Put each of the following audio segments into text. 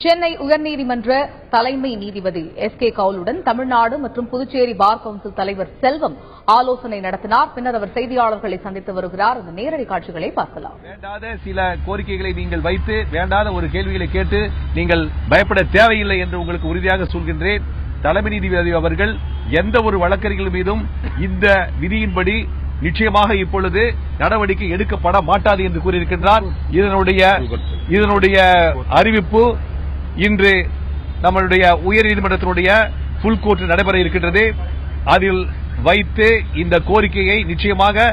சென்னை உயர்நீதிமன்ற தலைமை நீதிபதி எஸ்.கே. கவுலுடன் தமிழ்நாடு மற்றும் புதுச்சேரி பார் கவுன்சில் தலைவர் செல்வம் ஆலோசனை நடத்தினார். பின்னர் அவர் செய்தியாளர்களை சந்தித்து வருகிறார். இந்த நேரடி காட்சிகளை பார்க்கலாம். வேண்டாத சில கோரிக்கைகளை நீங்கள் வைத்து வேண்டாத ஒரு கேள்விகளை கேட்டு நீங்கள் பயப்பட தேவையில்லை என்று உங்களுக்கு உறுதியாக சொல்கின்றேன். தலைமை நீதிபதி அவர்கள் எந்த ஒரு வழக்கறிஞர்கள் மீதும் இந்த விதியின்படி நிச்சயமாக இப்பொழுது நடவடிக்கை எடுக்கப்பட மாட்டாது என்று கூறியிருக்கின்றார். இதனுடைய அறிவிப்பு இன்று நம்மளுடைய உயர்நீதிமன்றத்தினுடைய புல் கோர்ட் நடைபெற இருக்கின்றது. அதில் வைத்து இந்த கோரிக்கையை நிச்சயமாக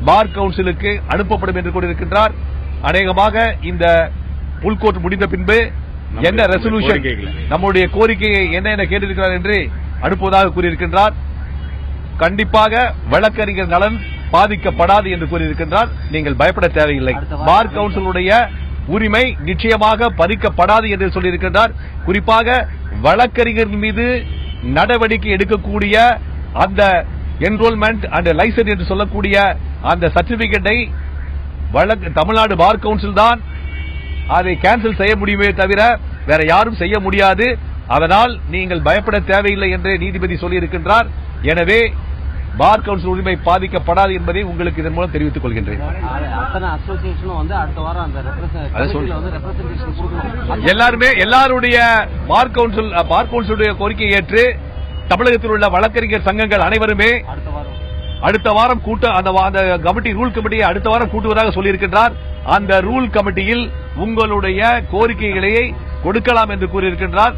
பார் கவுன்சிலுக்கு அனுப்பப்படும் என்று கூறியிருக்கின்றார். அநேகமாக இந்த புல் கோர்ட் முடிந்த பின்பு என்ன ரெசல்யூஷன் நம்முடைய கோரிக்கையை என்ன கேட்டிருக்கிறார் என்று அனுப்புவதாக கூறியிருக்கின்றார். கண்டிப்பாக வழக்கறிஞர் நலன் பாதிக்கப்படாது என்று கூறியிருக்கின்றார். நீங்கள் பயப்பட தேவையில்லை. பார் கவுன்சிலுடைய உரிமை நிச்சயமாக பறிக்கப்படாது என்று சொல்லியிருக்கின்றார். குறிப்பாக வழக்கறிஞர் மீது நடவடிக்கை எடுக்கக்கூடிய அந்த என்ரோல்மெண்ட் அண்ட் லைசன்ஸ் என்று சொல்லக்கூடிய அந்த சர்டிபிகேட்டை தமிழ்நாடு பார் கவுன்சில் தான் அதை கேன்சல் செய்ய முடியுமே தவிர வேற யாரும் செய்ய முடியாது. அதனால் நீங்கள் பயப்பட தேவையில்லை என்று நீதிபதி சொல்லியிருக்கின்றார். எனவே பார் கவுன்சில் உரிமை பாதிக்கப்படாது என்பதை உங்களுக்கு இதன் மூலம் தெரிவித்துக் கொள்கின்றேன். எல்லாருடைய பார் கவுன்சிலுடைய கோரிக்கையை ஏற்று தமிழகத்தில் உள்ள வழக்கறிஞர் சங்கங்கள் அனைவருமே அடுத்த வாரம் அந்த கமிட்டி ரூல் கமிட்டியை அடுத்த வாரம் கூட்டுவதாக சொல்லியிருக்கின்றார். அந்த ரூல் கமிட்டியில் உங்களுடைய கோரிக்கைகளை கொடுக்கலாம் என்று கூறியிருக்கின்றார்.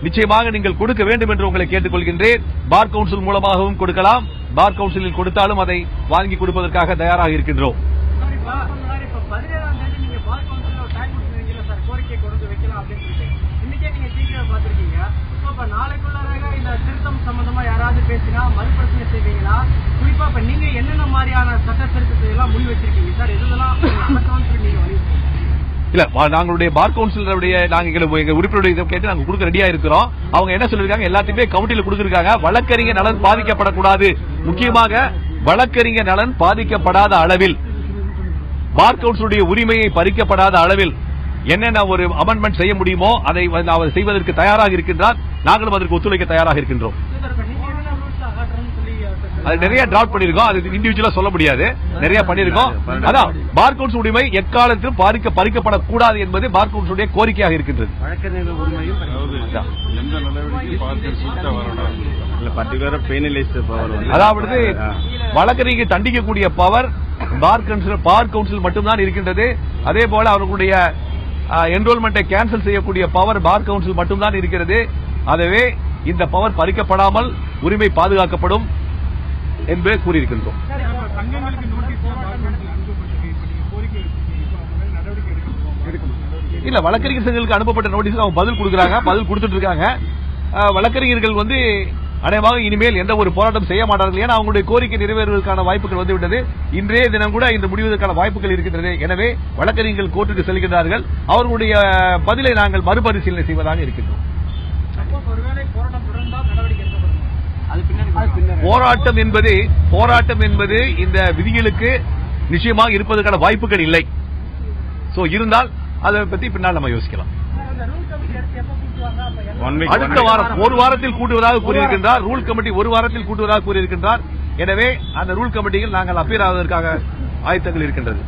நிச்சயமாக நீங்கள் கொடுக்க வேண்டும் என்று உங்களை கேட்டுக் கொள்கின்றேன். பார் கவுன்சில் மூலமாகவும் கொடுக்கலாம். பார் கவுன்சிலில் கொடுத்தாலும் அதை வாங்கி கொடுப்பதற்காக தயாராக இருக்கின்றோம். இல்ல, நாங்களுடைய பார் கவுன்சிலருடைய உறுப்பினருடைய கேட்டு நாங்க கொடுக்க ரெடியா இருக்கிறோம். அவங்க என்ன சொல்லிருக்காங்க, எல்லாத்தையுமே கமிட்டியில கொடுத்திருக்காங்க. வழக்கறிஞர் நலன் பாதிக்கப்படக்கூடாது, முக்கியமாக வழக்கறிஞர் நலன் பாதிக்கப்படாத அளவில், பார் கவுன்சிலுடைய உரிமையை பறிக்கப்படாத அளவில் என்னென்ன ஒரு அமெண்ட்மெண்ட் செய்ய முடியுமோ அதை அவர் செய்வதற்கு தயாராக இருக்கின்றார். நாங்களும் அதற்கு ஒத்துழைக்க தயாராக இருக்கின்றோம். அது நிறைய டிராட் பண்ணிருக்கோம். அது இண்டிவிஜுவலா சொல்ல முடியாது. நிறைய பண்ணிருக்கோம். அதான் பார் கவுன்சில் உரிமை எக்காலத்திலும் பறிக்கப்படக்கூடாது என்பது பார் கவுன்சிலுடைய கோரிக்கையாக இருக்கின்றது. அதாவது வழக்கறிஞர் தண்டிக்கக்கூடிய பவர் பார் கவுன்சில் மட்டும்தான் இருக்கின்றது. அதே போல அவர்களுடைய என்ரோல்மெண்டை கேன்சல் செய்யக்கூடிய பவர் பார் கவுன்சில் மட்டும்தான் இருக்கிறது. ஆகவே இந்த பவர் பறிக்கப்படாமல் உரிமை பாதுகாக்கப்படும் என்று கூறியிருக்கின்றோம். இல்ல, வழக்கறிஞர் சங்கங்களுக்கு அனுப்பப்பட்ட நோட்டீஸ் அவங்க பதில் கொடுக்கறாங்க, பதில் கொடுத்துட்டு இருக்காங்க. வழக்கறிஞர்கள் அநேகமாக இனிமேல் எந்த ஒரு போராட்டம் செய்ய மாட்டார்கள். ஏன்னா அவங்களுடைய கோரிக்கை நிறைவேறுவதற்கான வாய்ப்புகள் வந்துவிட்டது. இன்றைய தினம் கூட இந்த முடிவதற்கான வாய்ப்புகள் இருக்கின்றது. எனவே வழக்கறிஞர்கள் கோர்ட்டுக்கு செல்கின்றார்கள். அவர்களுடைய பதிலை நாங்கள் மறுபரிசீலனை செய்வதாக இருக்கின்றோம். போராட்டம் என்பது இந்த விதிகளுக்கு நிச்சயமாக இருப்பதற்கான வாய்ப்புகள் இல்லை. இருந்தால் அதை பற்றி பின்னால் நம்ம யோசிக்கலாம். அடுத்த வாரம், ஒரு வாரத்தில் கூட்டுவதாக கூறியிருக்கின்றார். ரூல் கமிட்டி ஒரு வாரத்தில் கூட்டுவதாக கூறியிருக்கின்றார். எனவே அந்த ரூல் கமிட்டியில் நாங்கள் அப்பீர் ஆவதற்காக ஆயத்தங்கள் இருக்கின்றது.